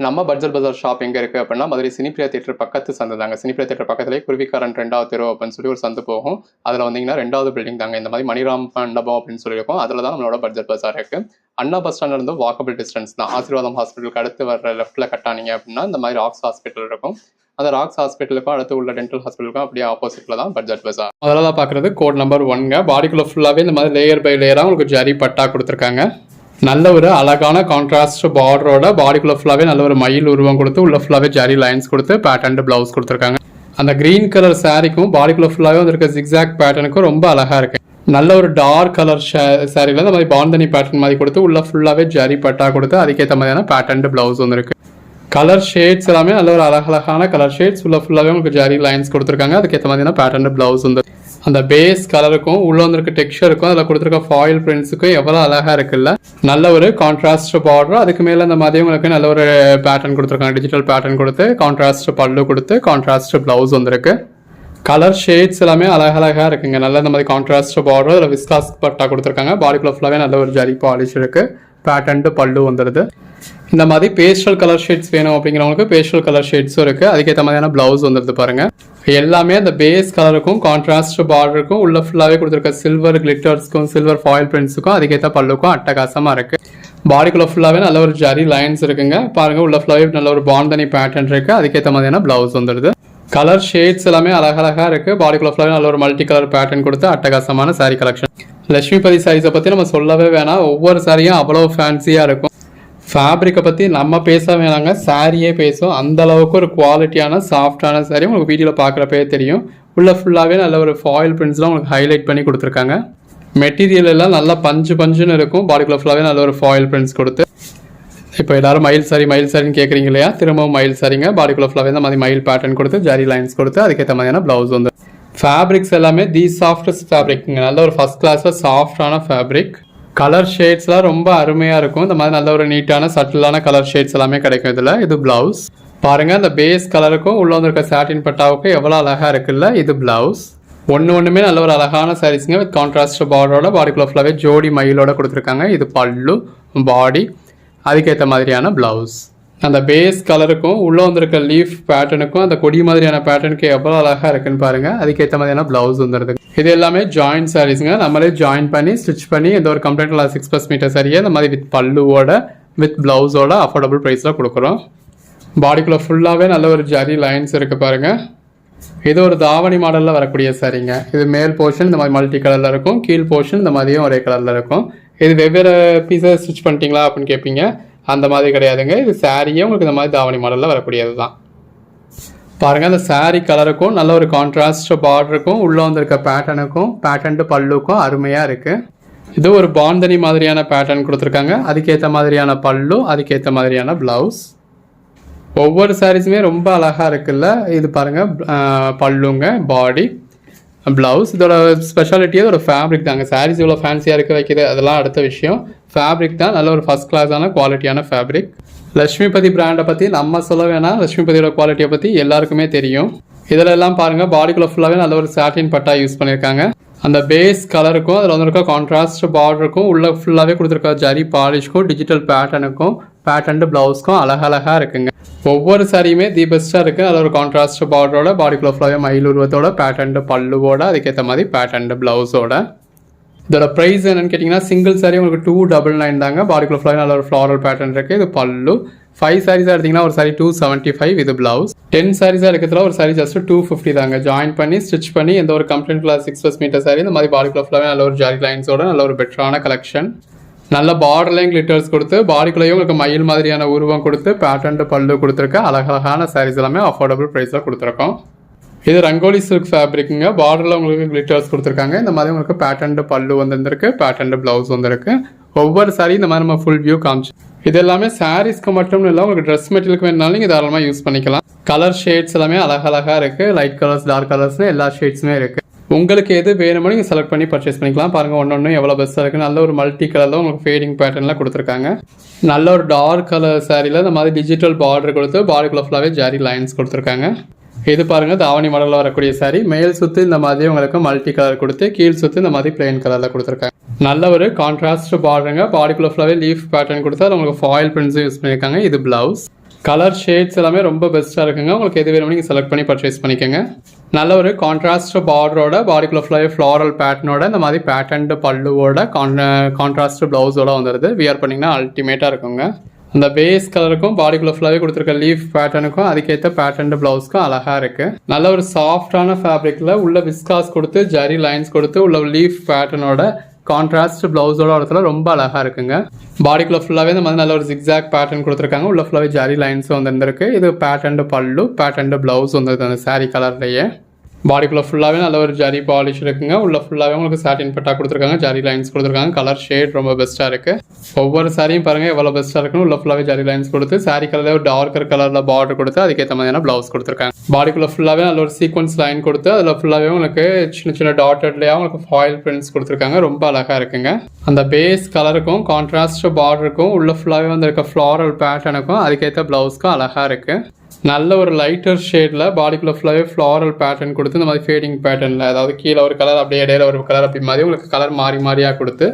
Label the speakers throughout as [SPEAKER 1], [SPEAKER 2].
[SPEAKER 1] நம்ம பட்ஜெட் பஜார் ஷாப் எங்கே இருக்குது அப்படின்னா மதுரை சினிப்பிரியா தியேட்டர் பக்கத்து சந்து தாங்க. சினிப்பிரியா தியேட்டர் பக்கத்துலேயே குருவிக்காரன் 2வது தெரு அப்படின்னு சொல்லி ஒரு சந்து போகும். அதில் வந்தீங்கன்னா 2வது பில்டிங் தாங்க. இந்த மாதிரி மணிராம் மண்டபம் அப்படின்னு சொல்லியிருக்கோம். அதில் தான் நம்மளோட பட்ஜெட் பஜார் இருக்குது. அண்ணா பஸ் ஸ்டாண்ட்ல இருந்து வாக்கபிள் டிஸ்டன்ஸ் தான். ஆசீர்வாதம் ஹாஸ்பிட்டலுக்கு அடுத்து வர லெஃப்ட்டில் கட்டானீங்க அப்படின்னா இந்த மாதிரி ராக்ஸ் ஹாஸ்பிட்டல் இருக்கும். அந்த ராக்ஸ் ஹாஸ்பிட்டலுக்கும் அடுத்து உள்ள டென்டல் ஹாஸ்பிட்டலுக்கும் அப்படியே ஆப்போசிட்டில் தான் பட்ஜெட் பஜார். அதில் தான் பார்க்குறது கோட் நம்பர் 1ங்க. பாடிக்குள்ளே ஃபுல்லாகவே இந்த மாதிரி லேயர் பை லேயராக உங்களுக்கு ஜரி பட்டா கொடுத்துருக்காங்க. நல்ல ஒரு அழகான கான்ட்ராஸ்ட் பார்டரோட பாடிக்குள்ள ஃபுல்லாகவே நல்ல ஒரு மயில் உருவம் கொடுத்து உள்ள ஃபுல்லாகவே ஜரி லைன்ஸ் கொடுத்து பேட்டர்ன் பிளவுஸ் கொடுத்துருக்காங்க. அந்த கிரீன் கலர் சாரிக்கும் பாடிக்குள்ள ஃபுல்லாகவே வந்துருக்க ஜிக்ஸாக் பேட்டர்னுக்கும் ரொம்ப அழகாக இருக்கு. நல்ல ஒரு டார்க் கலர் சாரியில் இந்த மாதிரி பாந்தனி பேட்டர்ன் மாதிரி கொடுத்து உள்ள ஃபுல்லாகவே ஜரி பட்டா கொடுத்து அதுக்கேற்ற மாதிரியான பேட்டர்ன் பிளவுஸ் வந்துருக்கு. கலர் ஷேட்ஸ் எல்லாமே நல்ல ஒரு அழகழகான கலர் ஷேட்ஸ் உள்ள ஃபுல்லாகவே உங்களுக்கு ஜரி லைன்ஸ் கொடுத்துருக்காங்க. அதுக்கேற்ற மாதிரியான பேட்டர்ன் பிளவுஸ் வந்து அந்த பேஸ் கலருக்கும் உள்ள வந்துருக்க டெக்ஸ்சருக்கும் அதில் கொடுத்துருக்க ஃபாயில் பிரிண்ட்ஸுக்கும் எவ்வளோ அழகாக இருக்குல்ல. நல்ல ஒரு கான்ட்ராஸ்ட் பார்டர், அதுக்கு மேலே அந்த மாதிரி உங்களுக்கு நல்ல ஒரு பேட்டர்ன் கொடுத்துருக்காங்க. டிஜிட்டல் பேட்டர்ன் கொடுத்து கான்ட்ராஸ்ட் பல்லு கொடுத்து கான்ட்ராஸ்ட் பிளவுஸ் வந்துருக்கு. கலர் ஷேட்ஸ் எல்லாமே அழகழகாக இருக்குங்க. நல்ல இந்த மாதிரி கான்ட்ராஸ்ட் பார்டர் அதில் விஸ்காஸ் பட்டா கொடுத்துருக்காங்க. பாடிக்குள்ள ஃபுல்லாகவே நல்ல ஒரு ஜரி பாலிஷ் இருக்கு. பேட்டர்ன் பல்லு வந்துடுது. இந்த மாதிரி பேஸ்டல் கலர் ஷேட்ஸ் வேணும் அப்படிங்கிறவங்களுக்கு பேஸ்டல் கலர் ஷேட்ஸும் இருக்கு. அதுக்கேற்ற மாதிரியான பிளவுஸ் வந்துடுது பாருங்க. எல்லாமே அந்த பேஸ் கலருக்கும் கான்ட்ராஸ்ட் பார்டருக்கும் உள்ள ஃபுல்லாகவே கொடுத்துருக்க சில்வர் கிளிட்டர்ஸ்க்கும் சில்வர் ஃபாயில் பிரிண்ட்ஸுக்கும் அதுக்கேற்ற பல்லுக்கும் அட்டகாசமாக இருக்கு. பாடிக்குள்ள ஃபுல்லாகவே நல்ல ஒரு ஜரி லைன்ஸ் இருக்குங்க. பாருங்க உள்ள ஃபுல்லாகவே நல்ல ஒரு பாந்தனி பேட்டர்ன் இருக்கு. அதுக்கேற்ற மாதிரியான பிளவுஸ் வந்துடுது. கலர் ஷேட்ஸ் எல்லாமே அழகழகாக இருக்கு. பாடிக்குள்ள ஃபுல்லாகவே நல்ல ஒரு மல்டி கலர் பேட்டர்ன் கொடுத்து அட்டகாசமான சாரி கலெக்ஷன். லட்சுமிபதி சாரீஸை பற்றி நம்ம சொல்லவே வேணாம். ஒவ்வொரு சாரியும் அவ்வளோ ஃபேன்சியாக இருக்கும். ஃபேப்ரிக்கை பற்றி நம்ம பேச வேணாங்க, சாரியே பேசும். அந்த அளவுக்கு ஒரு குவாலிட்டியான சாஃப்டான சாரி உங்களுக்கு வீடியோவில் பார்க்குறப்பே தெரியும். உள்ள ஃபுல்லாகவே நல்ல ஒரு ஃபாயில் பிரிண்ட்ஸ்லாம் உங்களுக்கு ஹைலைட் பண்ணி கொடுத்துருக்காங்க. மெட்டீரியல் எல்லாம் நல்லா பஞ்சுன்னு இருக்கும். பாடிக்குள்ள ஃபுல்லாகவே நல்ல ஒரு ஃபாயில் பிரிண்ட்ஸ் கொடுத்து இப்போ எல்லாரும் மயில் சாரின்னு கேட்குறீங்க இல்லையா, திரும்பவும் மயில் சாரிங்க. பாடிக்குள்ள ஃபுல்லாகவே இந்த மாதிரி மயில் பேட்டர்ன் கொடுத்து ஜரி லைன்ஸ் கொடுத்து அதுக்கேற்ற மாதிரியான ப்ளவுஸ் வந்து. ஃபேப்ரிக்ஸ் எல்லாமே தி சாஃப்டஸ்ட் ஃபேப்ரிக்ங்க. நல்ல ஒரு ஃபர்ஸ்ட் கிளாஸில் சாஃப்டான ஃபேப்ரிக். கலர் ஷேட்ஸ்லாம் ரொம்ப அருமையாக இருக்கும். இந்த மாதிரி நல்ல ஒரு நீட்டான சட்டிலான கலர் ஷேட்ஸ் எல்லாமே கிடைக்கும் இதில். இது பிளவுஸ் பாருங்க. அந்த பேஸ் கலருக்கும் உள்ள வந்துருக்க சாட்டின் பட்டாவுக்கும் எவ்வளோ அழகாக இருக்குல்ல. இது பிளவுஸ். ஒன்றுமே நல்ல ஒரு அழகான சாரீஸுங்க. வித் கான்ட்ராஸ்ட் பார்டரோட பாடிக்குள்ள ஃபுல்லாகவே ஜோடி மயிலோட கொடுத்துருக்காங்க. இது பல்லு பாடி அதுக்கேற்ற மாதிரியான பிளவுஸ். அந்த பேஸ் கலருக்கும் உள்ள வந்திருக்க லீஃப் பேட்டர்னுக்கும் அந்த கொடி மாதிரியான பேட்டர்னுக்கு எவ்வளோ அழகாக இருக்குன்னு பாருங்க. அதுக்கேற்ற மாதிரியான பிளவுஸ் வந்துடுது. இது எல்லாமே ஜாயின்ட் சாரீஸுங்க. நம்மளே ஜாயின் பண்ணி ஸ்டிச் பண்ணி எந்த ஒரு கம்ப்ளைண்ட் இல்லை. 6+ மீட்டர் சாரியை இந்த மாதிரி வித் பல்லுவோட வித் பிளவுஸோட அஃபோர்டபுள் ப்ரைஸில் கொடுக்குறோம். பாடிக்குள்ள ஃபுல்லாகவே நல்ல ஒரு ஜரி லைன்ஸ் இருக்குது பாருங்க. இது ஒரு தாவணி மாடலில் வரக்கூடிய சாரிங்க. இது மேல் போர்ஷன் இந்த மாதிரி மல்டி கலரில் இருக்கும். கீழ் போர்ஷன் இந்த மாதிரியும் ஒரே கலரில் இருக்கும். இது வெவ்வேறு பீஸை ஸ்டிச் பண்ணிட்டீங்களா அப்படின்னு கேட்பீங்க. அந்த மாதிரி கிடையாதுங்க. இது சாரியே உங்களுக்கு இந்த மாதிரி தாவணி மாடலில் வரக்கூடியது தான். பாருங்கள் அந்த சாரீ கலருக்கும் நல்ல ஒரு கான்ட்ராஸ்ட் பார்டருக்கும் உள்ளே வந்திருக்க பேட்டர்னுக்கும் பேட்டர்ன் பல்லுக்கும் அருமையாக இருக்குது. இது ஒரு பாந்தனி மாதிரியான பேட்டர்ன் கொடுத்துருக்காங்க. அதுக்கேற்ற மாதிரியான பல்லு அதுக்கேற்ற மாதிரியான ப்ளவுஸ். ஒவ்வொரு சாரீஸுமே ரொம்ப அழகாக இருக்குல்ல. இது பாருங்கள் பல்லுங்க பாடி ப்ளவுஸ். இதோட ஸ்பெஷாலிட்டியே ஒரு ஃபேப்ரிக் தாங்க. சாரீஸ் இவ்வளோ ஃபேன்சியாக இருக்க வைக்கிது அதெல்லாம் அடுத்த விஷயம். ஃபேப்ரிக் தான் நல்ல ஒரு ஃபஸ்ட் கிளாஸான குவாலிட்டியான ஃபேப்ரிக். லட்சுமிபதி பிராண்டை பற்றி நம்ம சொல்ல வேணாம். லட்சுமிபதியோட குவாலிட்டியை பற்றி எல்லாருக்குமே தெரியும். இதில் எல்லாம் பாருங்கள் பாடிக்குள்ள ஃபுல்லாகவே நல்ல ஒரு சாட்டின் பட்டா யூஸ் பண்ணியிருக்காங்க. அந்த பேஸ் கலருக்கும் அதில் வந்துருக்க கான்ட்ராஸ்ட் பார்டருக்கும் உள்ள ஃபுல்லாகவே கொடுத்துருக்க ஜரி பாலிஷ்க்கும் டிஜிட்டல் பேட்டர்னுக்கும் பேட்டர்ன் ப்ளவுஸ்க்கும் அழகழகாக இருக்குங்க. ஒவ்வொரு சாரியுமே தி பெஸ்ட்டாக இருக்குது. அதில் ஒரு கான்ட்ராஸ்ட் பார்டரோட பாடிக்குள்ள ஃபுல்லாகவே மயில் உருவத்தோட பேட்டர்ன் பல்லுவோட அதுக்கேற்ற மாதிரி பேட்டர்ன் ப்ளவுஸோட. இதோட ப்ரைஸ் என்னன்னு கேட்டிங்கன்னா சிங்கிள் சாரி உங்களுக்கு 299 தாங்க. பாடிக்குள்ள ஃபுல்லாக நல்ல ஒரு ஃப்ளாரல் பேட்டர்ன் இருக்குது. இது பல்லு. 5 சாரீஸாக எடுத்திங்கன்னா ஒரு சாரி 275. இது ப்ளவுஸ். 10 சாரீஸாக இருக்கிறதுல ஒரு சாரி ஜஸ்ட் 250 தாங்க. ஜாயின் பண்ணி ஸ்டிச் பண்ணி எந்த ஒரு கம்ப்ளைண்ட் இல்லை. 6+ மீட்டர் சாரி இந்த மாதிரி பாடிக்குள்ள ஃபுல்லாகவே நல்ல ஒரு ஜாரி லைன்ஸோட நல்ல ஒரு பெட்டரான கலெக்ஷன். நல்ல பார்டர்லையும் கிளிட்டர்ஸ் கொடுத்து பாடிக்குள்ளேயும் உங்களுக்கு மயில் மாதிரியான உருவம் கொடுத்து பேட்டர்ன் பல்லு கொடுத்துருக்க அழகழகான சாரீஸ் எல்லாமே அஃபோர்டபுள் ப்ரைஸில் கொடுத்துருக்கோம். இது ரங்கோலி சில்க் ஃபேப்ரிக்குங்க. பார்டரில் உங்களுக்கு கிளிட்டர்ஸ் கொடுத்துருக்காங்க. இந்த மாதிரி உங்களுக்கு பேட்டர்ன் பல்லு வந்துருக்கு. பேட்டர்ன் ப்ளவுஸ் வந்துருக்கு. ஒவ்வொரு சாரி இந்த மாதிரி நம்ம ஃபுல் வியூ காமிச்சு. இது எல்லாமே சாரீஸ்க்கு மட்டும் இல்லை, உங்களுக்கு ட்ரெஸ் மெட்டீரியலுக்கு வேணாலும் நீங்கள் தாராளமாக யூஸ் பண்ணிக்கலாம். கலர் ஷேட்ஸ் எல்லாமே அழகழகாக இருக்குது. லைட் கலர்ஸ் டார்க் கலர்ஸ்னு எல்லா ஷேட்ஸுமே இருக்குது. உங்களுக்கு எது வேணுமோ நீங்கள் செலக்ட் பண்ணி பர்ச்சேஸ் பண்ணிக்கலாம். பாருங்கள் ஒன்று எவ்வளோ பெஸ்ட்டாக இருக்குது. நல்ல ஒரு மல்டி கலரில் உங்களுக்கு ஃபேடிங் பேட்டர்னில் கொடுத்துருக்காங்க. நல்ல ஒரு டார்க் கலர் சாரியில் இந்த மாதிரி டிஜிட்டல் பார்டர் கொடுத்து பாடிக்குள்ள ஃபுல்லாகவே ஜாரி லைன்ஸ் கொடுத்துருக்காங்க. இது பாருங்கள் தாவணி மாடலில் வரக்கூடிய சாரி. மேல் சுற்று இந்த மாதிரி உங்களுக்கு மல்டி கலர் கொடுத்து கீழ் சுற்று இந்த மாதிரி பிளெயின் கலரில் கொடுத்துருக்காங்க. நல்ல ஒரு கான்ட்ராஸ்ட் பார்டருங்க. பாடிக்குள்ள ஃபுல்லாகவே லீஃப் பேட்டர்ன் கொடுத்து அது உங்களுக்கு ஃபாயில் பிரிண்ட்ஸும் யூஸ் பண்ணியிருக்காங்க. இது பிளவுஸ். கலர் ஷேட்ஸ் எல்லாமே ரொம்ப பெஸ்ட்டாக இருக்குங்க. உங்களுக்கு எது வேணுமோ நீங்கள் செலக்ட் பண்ணி பர்ச்சேஸ் பண்ணிக்கோங்க. நல்ல ஒரு கான்ட்ராஸ்ட் பார்டரோட பாடிக்குள்ள ஃபுல்லாகவே ஃப்ளாரல் பேட்டர்னோட இந்த மாதிரி பேட்டர்ன்டு பல்லுவோட கான்ட்ராஸ்ட் ப்ளவுஸோட வந்துடுது. வியர் பண்ணிங்கன்னா அல்டிமேட்டாக இருக்குங்க. அந்த பேஸ் கலருக்கும் பாடிக்குள்ள ஃபுல்லாகவே கொடுத்துருக்க லீஃப் பேட்டர்னுக்கும் அதுக்கேற்ற பேட்டர்ன்டு ப்ளவுஸ்க்கும் அழகாக இருக்குது. நல்ல ஒரு சாஃப்டான ஃபேப்ரிக்கில் உள்ள விஸ்காஸ் கொடுத்து ஜரி லைன்ஸ் கொடுத்து உள்ள லீஃப் பேட்டர்னோட கான்ட்ராஸ்ட் ப்ளவுஸோட இடத்துல ரொம்ப அழகாக இருக்குங்க. பாடிக்குள்ள ஃபுல்லாகவே இந்த மாதிரி நல்ல ஒரு ஜிக்ஸாக் பேட்டர்ன் கொடுத்துருக்காங்க. உள்ள ஃபுல்லாகவே ஜரி லைன்ஸ் வந்துருக்கு. இது பேட்டர்ன்டு பல்லு, பேட்டர்ன்டு ப்ளவுஸ் வந்துருக்கு அந்த சாரீ கலர்லேயே. பாடிக்குள்ள ஃபுல்லாகவே நல்ல ஒரு ஜரி பாலிஷ் இருக்குங்க. உள்ள ஃபுல்லாகவே உங்களுக்கு சாட்டின் பட்டா கொடுத்துருக்காங்க, ஜரி லைன்ஸ் கொடுத்துருக்காங்க. கலர் ஷேட் ரொம்ப பெஸ்ட்டாக இருக்குது. ஒவ்வொரு சாரியும் பாருங்கள் எவ்வளோ பெஸ்ட்டாக இருக்குன்னு. உள்ள ஃபுல்லாகவே ஜரி லைன்ஸ் கொடுத்து சாரீ கலரில் ஒரு டார்க்கர் கலரில் பார்டர் கொடுத்து அதுக்கேற்ற மாதிரியான ப்ளவுஸ் கொடுத்துருக்காங்க. பாடிக்குள்ள ஃபுல்லாகவே நல்ல ஒரு சீக்வன்ஸ் லைன் கொடுத்து அதில் ஃபுல்லாகவே உங்களுக்கு சின்ன சின்ன டாட்டட்லேயே உங்களுக்கு ஃபாயில் பிரிண்ட்ஸ் கொடுத்துருக்காங்க. ரொம்ப அழகாக இருக்குங்க. அந்த பேஸ் கலருக்கும் கான்ட்ராஸ்ட் பார்டருக்கும் உள்ள ஃபுல்லாகவே வந்திருக்க ஃப்ளாரல் பேட்டர்னுக்கும் அதுக்கேற்ற ப்ளவுஸ்க்கும் அழகாக இருக்குது. நல்ல ஒரு லைட்டர் ஷேடில் பாடிக்குள்ள ஃபுல்லாகவே ஃப்ளாரல் பேட்டர்ன் கொடுத்து இந்த மாதிரி ஃபேடிங் பேட்டர்னில், அதாவது கீழே ஒரு கலர் அப்படியே இடையில ஒரு கலர் அப்படி மாதிரி உங்களுக்கு கலர் மாறி மாறியாக கொடுத்து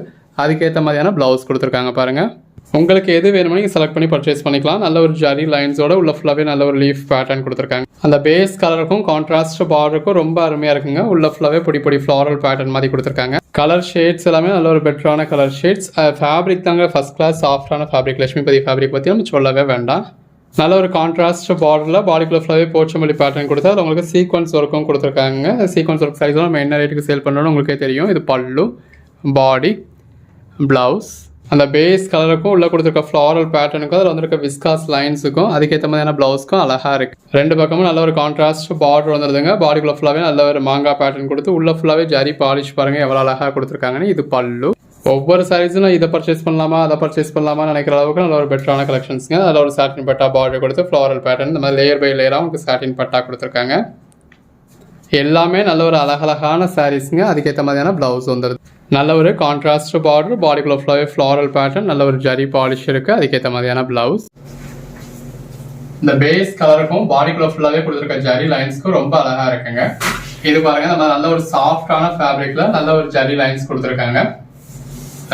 [SPEAKER 1] அதுக்கேற்ற மாதிரியான ப்ளவுஸ் கொடுத்துருக்காங்க பாருங்கள். உங்களுக்கு எது வேணுமோ நீங்கள் செலக்ட் பண்ணி பர்ச்சேஸ் பண்ணிக்கலாம். நல்ல ஒரு ஜரி லைன்ஸோட உள்ள ஃபுல்லாகவே நல்ல ஒரு லீஃப் பேட்டர்ன் கொடுத்துருக்காங்க. அந்த பேஸ் கலருக்கும் கான்ட்ராஸ்ட் பார்டருக்கும் ரொம்ப அருமையாக இருக்குங்க. உள்ள ஃபுல்லாகவே பொடி ஃப்ளாரல் பேட்டர்ன் மாதிரி கொடுத்துருக்காங்க. கலர் ஷேட்ஸ் எல்லாமே நல்ல ஒரு பெட்டரான கலர் ஷேட்ஸ். ஃபேப்ரிக் தாங்க ஃபஸ்ட் கிளாஸ் சாஃப்டான ஃபேப்ரிக். லட்சுமிபதி ஃபேப்ரிக் பற்றி நம்ம சொல்லவே வேண்டாம். நல்ல ஒரு கான்ட்ராஸ்ட் பார்டரில் பாடிக்குள்ள ஃபுல்லாகவே போச்சமல்லி பேட்டர்ன் கொடுத்து அதில் உங்களுக்கு சீக்வன்ஸ் ஒர்க்கும் கொடுத்துருக்காங்க. சீக்வன்ஸ் ஒர்க் சைஸும் நம்ம என்ன ரேட்டுக்கு சேல் பண்ணணும்னு உங்களுக்கே தெரியும். இது பல்லு, பாடி, ப்ளவுஸ். அந்த பேஸ் கலருக்கும் உள்ள கொடுத்துருக்க ஃப்ளாரல் பேட்டர்னுக்கும் அதில் வந்துருக்க விஸ்காஸ் லைன்ஸுக்கும் அதுக்கேற்ற மாதிரியான ப்ளவுஸ்க்கும் அழகாக இருக்குது. ரெண்டு பக்கமும் நல்ல ஒரு கான்ட்ராஸ்ட் பார்டர் வந்துடுதுங்க. பாடிக்குள்ள ஃபுல்லாகவே நல்ல ஒரு மாங்காய் பேட்டர்ன் கொடுத்து உள்ள ஃபுல்லாகவே ஜரி பாலிஷ் பாருங்கள் எவ்வளோ அழகாக கொடுத்துருக்காங்கன்னு. இது பல்லு. ஒவ்வொரு சாரீஸும் நான் இதை பர்ச்சேஸ் பண்ணலாமா அதை பர்ச்சேஸ் பண்ணலாமா நினைக்கிற அளவுக்கு நல்ல ஒரு பெட்டரான கலெக்ஷன்ஸுங்க. அதில் ஒரு சாட்டின் பட்டா பார்டர் கொடுத்து ஃப்ளாரல் பேட்டர்ன் இந்த மாதிரி லேயர் பை லேயராக உங்களுக்கு சாட்டின் பட்டா கொடுத்துருக்காங்க. எல்லாமே நல்ல ஒரு அழகழகான சாரீஸுங்க. அதுக்கேற்ற மாதிரியான ப்ளவுஸ் வந்துடுது. நல்ல ஒரு கான்ட்ராஸ்ட் பார்டர், பாடிக்குள்ள ஃபுல்லாகவே ஃப்ளாரல் பேட்டர்ன், நல்ல ஒரு ஜரி பாலிஷ் இருக்குது. அதுக்கேற்ற மாதிரியான ப்ளவுஸ். இந்த பேஸ் கலருக்கும் பாடிக்குள்ள ஃபுல்லாகவே கொடுத்துருக்க ஜரி லைன்ஸ்க்கும் ரொம்ப அழகாக இருக்குங்க. இது பாருங்க, நம்ம நல்ல ஒரு சாஃப்டான ஃபேப்ரிக்ல நல்ல ஒரு ஜரி லைன்ஸ் கொடுத்துருக்காங்க.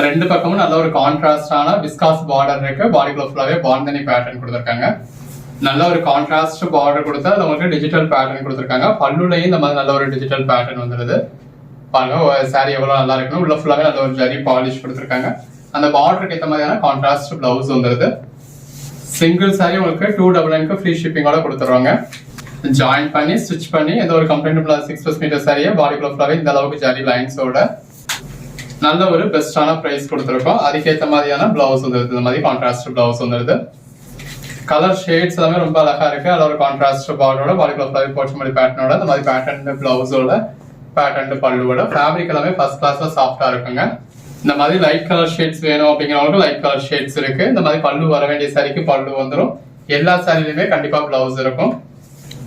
[SPEAKER 1] ரெண்டு பக்கமும் நல்ல ஒரு கான்ட்ராஸ்டான விஸ்காஸ் பார்டர் இருக்கு. பாடிக்குள்ள ஃபுல்லாகவே பாந்தனி பேட்டர்ன் கொடுத்துருக்காங்க. நல்ல ஒரு கான்ட்ராஸ்ட் பார்டர் கொடுத்து அது உங்களுக்கு டிஜிட்டல் பேட்டர்ன் கொடுத்துருக்காங்க. பல்லுலையும் இந்த மாதிரி நல்ல ஒரு டிஜிட்டல் பேட்டர்ன் வந்துடுது. பாருங்க சாரி எவ்வளோ நல்லா இருக்குன்னு. உள்ள ஃபுல்லாகவே நல்ல ஒரு ஜரி பாலிஷ் கொடுத்துருக்காங்க. அந்த பார்டருக்கு ஏற்ற மாதிரியான கான்ட்ராஸ்ட் பிளவுஸ் வந்துடுது. சிங்கிள் சாரி உங்களுக்கு 299 ஃப்ரீ ஷிப்பிங்கோட கொடுத்துருவாங்க. ஜாயின் பண்ணி ஸ்டிச் பண்ணி எந்த ஒரு கம்ப்ளைண்ட் 6+ மீட்டர் சாரியை பாடிக்குள்ள ஃபுல்லாகவே இந்த அளவுக்கு ஜரி லைன்ஸோட நல்ல ஒரு பெஸ்டான பிரைஸ் கொடுத்துருக்கோம். அதுக்கேற்ற மாதிரியான பிளவுஸ் வந்துருது. இந்த மாதிரி கான்ட்ராஸ்ட் பிளவுஸ் வந்துருது. கலர் ஷேட்ஸ் எல்லாமே ரொம்ப அழகா இருக்கு. அதில் ஒரு கான்ட்ராஸ்ட் பார்டரோட பாடிக்குள்ள ஃபுல்லாகவே போச்சமல்லி பேட்டர்னோட இந்த மாதிரி பேட்டர்ன் பிளவுஸோட பேட்டர்ன் பல்லுவோட ஃபேப்ரிக் எல்லாமே ஃபர்ஸ்ட் கிளாஸ்ல சாஃப்டா இருக்குங்க. இந்த மாதிரி லைட் கலர் ஷேட்ஸ் வேணும் அப்படிங்கிறவங்களுக்கு லைட் கலர் ஷேட்ஸ் இருக்கு. இந்த மாதிரி பல்லு வர வேண்டிய சாரிக்கு பல்லு வந்துடும். எல்லா சாரிலையுமே கண்டிப்பா பிளவுஸ் இருக்கும்.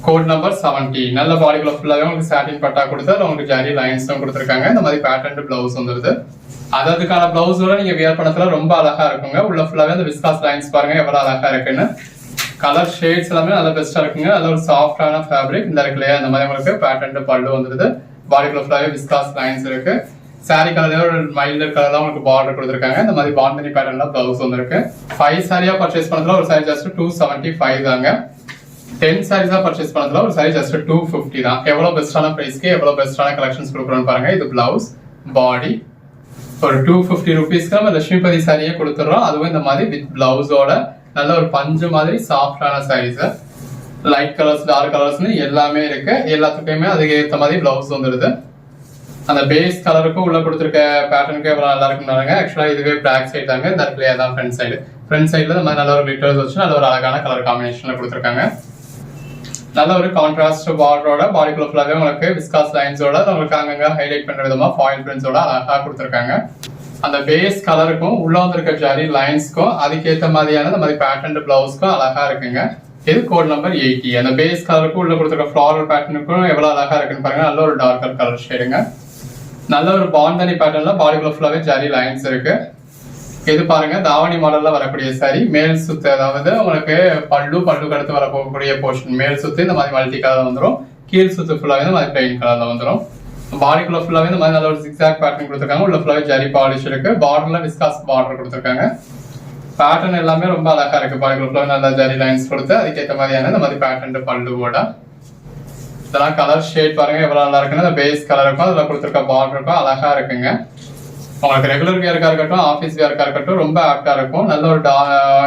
[SPEAKER 1] Code number 70. நல்ல பாடிக்குள்ள ஃபுல்லாகவே உங்களுக்கு சாட்டின் பட்டா கொடுத்து அதில் உங்களுக்கு ஜரி லைன்ஸும் கொடுத்துருக்காங்க. இந்த மாதிரி பேட்டர்ன் பிளவுஸ் வந்துருது. அதுக்கான பிளவுஸோட நீங்க வியர் பண்ணத்துல ரொம்ப அழகா இருக்குங்க. உள்ள ஃபுல்லாகவே அந்த விஸ்காஸ் லைன்ஸ் பாருங்க எவ்வளவு அழகா இருக்குன்னு. கலர் ஷேட்ஸ் எல்லாமே நல்ல பெஸ்டா இருக்குங்க. நல்ல ஒரு சாஃப்டான ஃபேப்ரிக் இந்த இருக்கு இல்லையா, இந்த மாதிரி உங்களுக்கு பேட்டர்ன் பல்லு வந்துருது. பாடிக்குள்ள ஃபுல்லாகவே விஸ்காஸ் லைன்ஸ் இருக்கு. சாரி கலர்ல ஒரு மைல்டர் கலர்ல உங்களுக்கு பார்டர் கொடுத்துருக்காங்க. இந்த மாதிரி பாந்தனி பேட்டர்ன்ல பிளவுஸ் வந்துருக்கு. 5 சாரியா பர்ச்சேஸ் பண்ணதுல ஒரு சாரி ஜஸ்ட் 275 தாங்க. 10 சாரீஸா பர்ச்சேஸ் பண்ணதுல ஒரு சாரி ஜஸ்ட் 250 தான். எவ்வளவு பெஸ்டான பிரைஸ்க்கு எவ்வளவு பெஸ்டான கலெக்ஷன்ஸ் கொடுக்குறோம்னு பாருங்க. இது பிளவுஸ், பாடி ஒரு 250 ருபீஸ்க்கு நம்ம லட்சுமிபதி சாரியே கொடுத்துறோம். அதுவும் இந்த மாதிரி வித் பிளவுஸோட நல்ல ஒரு பஞ்சு மாதிரி சாஃப்டான சாரீஸ். லைட் கலர்ஸ், டார்க் கலர்ஸ்னு எல்லாமே இருக்கு. எல்லாத்துக்குமே அதுக்கு ஏற்ற மாதிரி பிளவுஸ் வந்துடுது. அந்த பேஸ் கலருக்கும் உள்ள கொடுத்துருக்க பேட்டர்னுக்கு எவ்வளவு நல்லா இருக்குன்னு. ஆக்சுவலா இதுவே பேக் சைடு தாங்க. இந்த இடத்துல தான் ஃப்ரண்ட் சைடு. ஃப்ரண்ட் சைடுல இந்த மாதிரி நல்ல ஒரு glitters வச்சு நல்ல ஒரு அழகான கலர் காம்பினேஷன்ல கொடுத்துருக்காங்க. நல்ல ஒரு கான்ட்ராஸ்ட் பார்டரோட பாடிக்குள்ள ஃபுல்லாகவே உங்களுக்கு விஸ்காஸ் லைன்ஸோட உங்களுக்கு அங்கங்க ஹைலைட் பண்ற விதமா ஃபாயில் பிரிண்ட்ஸோட அழகா கொடுத்துருக்காங்க. அந்த பேஸ் கலருக்கும் உள்ள வந்திருக்க ஜரி லைன்ஸ்க்கும் அதுக்கேற்ற மாதிரியான இந்த மாதிரி பேட்டர்ன் பிளவுஸ்க்கும் அழகா இருக்குங்க. இது கோட் நம்பர் 80. அந்த பேஸ் கலருக்கும் உள்ள கொடுத்துருக்க ஃப்ளாரல் பேட்டர்னுக்கும் எவ்வளவு அழகா இருக்குன்னு பாருங்க. நல்ல ஒரு டார்க்கர் கலர் ஷேடுங்க. நல்ல ஒரு பாந்தனி பேட்டர்ன்ல பாடிக்குள்ள ஃபுல்லாகவே ஜரி லைன்ஸ் இருக்கு. இது பாருங்க, தாவணி மாடல்ல வரக்கூடிய சாரி. மேல் சுத்து, அதாவது உங்களுக்கு பல்லுக்கு அடுத்து வரக்கூடிய போர்ஷன் மேல் சுத்து இந்த மாதிரி மல்டி கலர்ல வந்துடும். கீழ் சுத்து ஃபுல்லாவே இந்த மாதிரி பிளைன் கலர்ல வந்துடும். பாடிக்குள்ள ஃபுல்லாவே இந்த மாதிரி நல்ல ஒரு ஜிக்ஸாக் பேட்டர்ன் கொடுத்துருக்காங்க. உள்ள ஃபுல்லாவே ஜரி பாலிஷ் இருக்கு. பார்டர்ல விஸ்காஸ் பார்டர் கொடுத்துருக்காங்க. பேட்டர்ன் எல்லாமே ரொம்ப அழகா இருக்கு. பாடிக்குள்ள நல்லா ஜரி லைன்ஸ் கொடுத்து அதுக்கேற்ற மாதிரியான இந்த மாதிரி பேட்டர்ன் பல்லுவோட இதெல்லாம் கலர் ஷேட் பாருங்க எவ்வளவு நல்லா இருக்குன்னு. அந்த பேஸ் கலர் இருக்கும், அதில் கொடுத்துருக்க பார்டர் இருக்கும், அழகா இருக்குங்க. உங்களுக்கு ரெகுலர் வியர்க்கா இருக்கட்டும், ஆஃபீஸ் வியர்க்கா இருக்கட்டும் ரொம்ப ஆப்டா இருக்கும். நல்ல ஒரு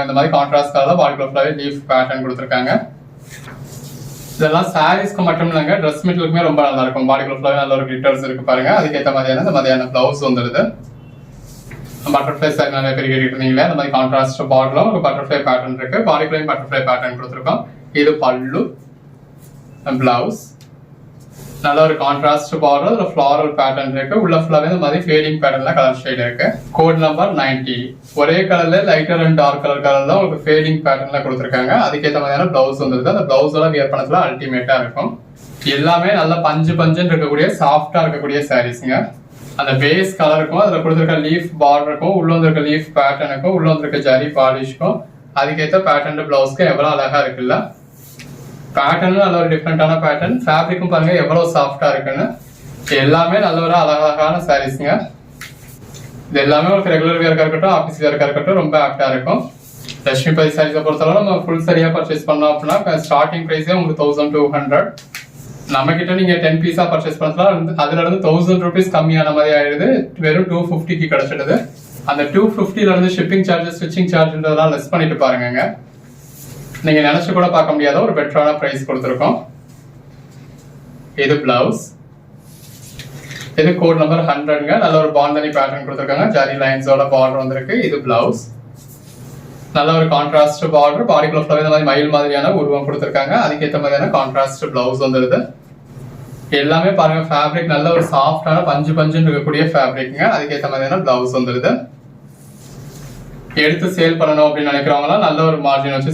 [SPEAKER 1] இந்த மாதிரி கான்ட்ராஸ்ட் கலர்ல பாடிக்குள்ள ஃபுல்லாவே லீஃப் பேட்டர்ன் கொடுத்துருக்காங்க. இதெல்லாம் சாரீஸ்க்கு மட்டும் இல்லைங்க, ட்ரெஸ் மெட்டீரியலுக்குமே ரொம்ப நல்லா இருக்கும். பாடிக்குள்ள ஃபுல்லாவே நல்ல ஒரு கிளிட்டர்ஸ் இருக்கு பாருங்க. அதுக்கேற்ற மாதிரியான இந்த மாதிரியான பிளவுஸ் வந்துடுது. பட்டர்ஃப்ளை சாரி நிறைய பேர் கேட்டுட்டு இருந்தீங்களே, அந்த மாதிரி கான்ட்ராஸ்ட் பார்டர்ல ஒரு பட்டர்ஃப்ளை பேட்டர்ன் இருக்கு. பாடிக்குள்ளேயும் பட்டர்ஃப்ளை பேட்டர்ன் கொடுத்துருக்கோம். இது பல்லு, பிளவுஸ் நல்ல ஒரு கான்ட்ராஸ்ட் பார்டர், அதுல ஃப்ளாரல் பேட்டர்ன் இருக்கு. உள்ள ஃபுல்லாவே இந்த மாதிரி ஃபேடிங் பேட்டர்ன்ல கலர் ஷேட் இருக்கு. Code number 90. ஒரே கலர்ல லைட்டர் அண்ட் டார்க் கலர்ல உங்களுக்கு ஃபேடிங் பேட்டர்ன்ல கொடுத்துருக்காங்க. அதுக்கேற்ற மாதிரியான பிளவுஸ் வந்துருக்கு. அந்த பிளவுஸோட வியர் பண்ணதுல அல்டிமேட்டா இருக்கும். எல்லாமே நல்ல பஞ்சுன்னு இருக்கக்கூடிய சாஃப்டா இருக்கக்கூடிய சாரீஸ்ங்க. அந்த பேஸ் கலருக்கும் அதுல கொடுத்துருக்க லீஃப் பார்டருக்கும் உள்ள வந்திருக்க லீஃப் பேட்டர்னுக்கும் உள்ள வந்திருக்க ஜரி பாலிஷ்க்கும் அதுக்கேற்ற பேட்டர்ன் பிளவுஸ்க்கு எவ்வளவு அழகா இருக்குல்ல. பேட்டர்னும் நல்ல ஒரு டிஃப்ரெண்டான பேட்டர்ன். ஃபேப்ரிக்கும் பாருங்க எவ்வளவு சாஃப்டா இருக்குன்னு. எல்லாமே நல்ல ஒரு அழகான சாரீஸ்ங்க. இது எல்லாமே உங்களுக்கு ரெகுலர் வியர்க்கா இருக்கட்டும், ஆஃபீஸ் வியர்க்கா இருக்கட்டும் ரொம்ப ஆப்டா இருக்கும். லட்சுமிபதி சாரீஸை பொறுத்தளவு நம்ம ஃபுல் சரியா பர்ச்சேஸ் பண்ணோம் அப்படின்னா ஸ்டார்டிங் பிரைஸே உங்களுக்கு 1200. நம்ம கிட்ட நீங்க 10 பீஸா பர்ச்சேஸ் பண்ணலாம். அதுல இருந்து 1000 rupees கம்மியான மாதிரி ஆயிடுது. வெறும் 250க்கு கிடைச்சிடுது. அந்த 250ல இருந்து ஷிப்பிங் சார்ஜஸ், ஸ்டிச்சிங் சார்ஜ்ன்றதெல்லாம் லெஸ் பண்ணிட்டு பாருங்க. நீங்க நினைச்சு கூட பார்க்க முடியாத ஒரு பெட்டரான பிரைஸ் கொடுத்துருக்கோம். இது பிளவுஸ், இது கோட் நம்பர் 100ங்க. நல்ல ஒரு பாண்டனி பேட்டர்ன் கொடுத்துருக்காங்க. ஜரி லைன்ஸோட பார்டர் வந்திருக்கு. இது பிளவுஸ், நல்ல ஒரு கான்ட்ராஸ்ட் பார்டர். பாடிக்குள்ள ஃபுல்லாவே இந்த மாதிரி மயில் மாதிரியான உருவம் கொடுத்துருக்காங்க. அதுக்கேற்ற மாதிரியான கான்ட்ராஸ்ட் பிளவுஸ் வந்துருது. எல்லாமே பாருங்க ஃபேப்ரிக் நல்ல ஒரு சாஃப்டான பஞ்சுன்னு இருக்கக்கூடிய ஃபேப்ரிக்ங்க. அதுக்கேற்ற மாதிரியான பிளவுஸ் வந்துருது. எடுத்து சேல் பண்ணணும் அப்படின்னு நினைக்கிறவங்களாம் நல்ல ஒரு மார்ஜின் வச்சு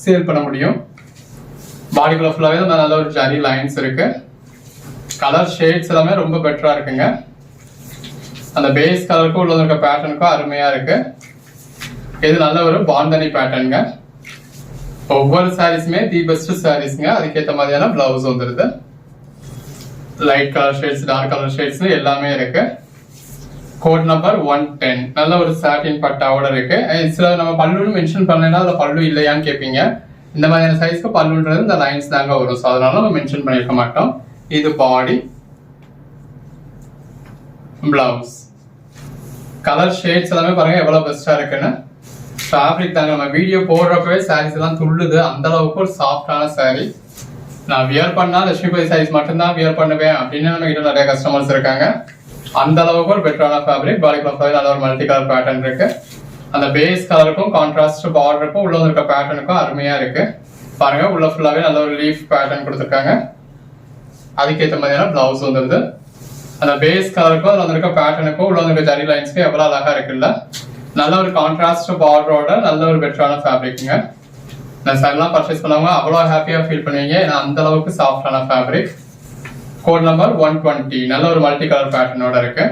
[SPEAKER 1] சேல் பண்ண முடியும். பாடிக்குள்ள ஃபுல்லாவே நல்ல ஒரு ஜரி லைன்ஸ் இருக்கு. கலர் ஷேட்ஸ் எல்லாமே ரொம்ப பெட்டரா இருக்குங்க. அந்த பேஸ் கலருக்கும் உள்ள இருக்க பேட்டர்னுக்கும் அருமையா இருக்கு. இது நல்ல ஒரு பாண்டனி பேட்டர்னுங்க. ஒவ்வொரு சாரீஸுமே தி பெஸ்ட் சாரீஸ்ங்க. அதுக்கேற்ற மாதிரியான பிளவுஸ் வந்துருது. Light colour shades, dark colour shades எல்லாமே இருக்கு. Code number 110. நல்ல ஒரு சாட்டின் பட்டாவோட இருக்கு. சில நம்ம பல்லுன்னு மென்ஷன் பண்ணலைன்னா அதுல பல்லு இல்லையான்னு கேட்பீங்க. இந்த மாதிரியான சைஸ்க்கு பல்லுன்றது இந்த லைன்ஸ் தாங்க வரும். ஸோ அதனால நம்ம மென்ஷன் பண்ணிருக்க மாட்டோம். இது பாடி, பிளவுஸ். கலர் ஷேட்ஸ் எல்லாமே பாருங்க எவ்வளவு பெஸ்டா இருக்குன்னு. ஃபேப்ரிக் தாங்க, நம்ம வீடியோ போடுறப்பவே சாரீஸ் எல்லாம் துள்ளுது. அந்த அளவுக்கு ஒரு சாஃப்டான சாரீ. நான் வியர் பண்ணா லட்சுமிபதி சாரீஸ் மட்டும்தான் வியர் பண்ணுவேன் அப்படின்னு நம்ம கிட்ட நிறைய கஸ்டமர்ஸ் இருக்காங்க. அந்த அளவுக்கு ஒரு பெட்டரான ஃபேப்ரிக். பாடிக்குள்ள நல்ல ஒரு மல்டி கலர் பேட்டர்ன் இருக்கு. அந்த பேஸ் கலருக்கும் கான்ட்ராஸ்ட் பார்டருக்கும் உள்ள இருக்க பேட்டர்னுக்கும் அருமையா இருக்கு. பாருங்க உள்ள ஃபுல்லாவே நல்ல ஒரு லீஃப் பேட்டர்ன் கொடுத்துருக்காங்க. அதுக்கேற்ற மாதிரியான பிளவுஸ் வந்துருது. அந்த பேஸ் கலருக்கும் அதுல இருக்க பேட்டர்னுக்கும் உள்ள இருக்க ஜரி லைன்ஸ்க்கும் எவ்வளவு அழகா இருக்குல்ல. நல்ல ஒரு கான்ட்ராஸ்ட் பார்டரோட நல்ல ஒரு பெட்டரான ஃபேப்ரிக்ங்க. நான் சாரிலாம் பர்ச்சேஸ் பண்ணவங்க அவ்வளோ ஹாப்பியா ஃபீல் பண்ணுவீங்க. ஏன்னா அந்த அளவுக்கு சாஃப்டான ஃபேப்ரிக். Code number 120. நல்ல ஒரு மல்டி கலர் பேட்டர்னோட இருக்கு.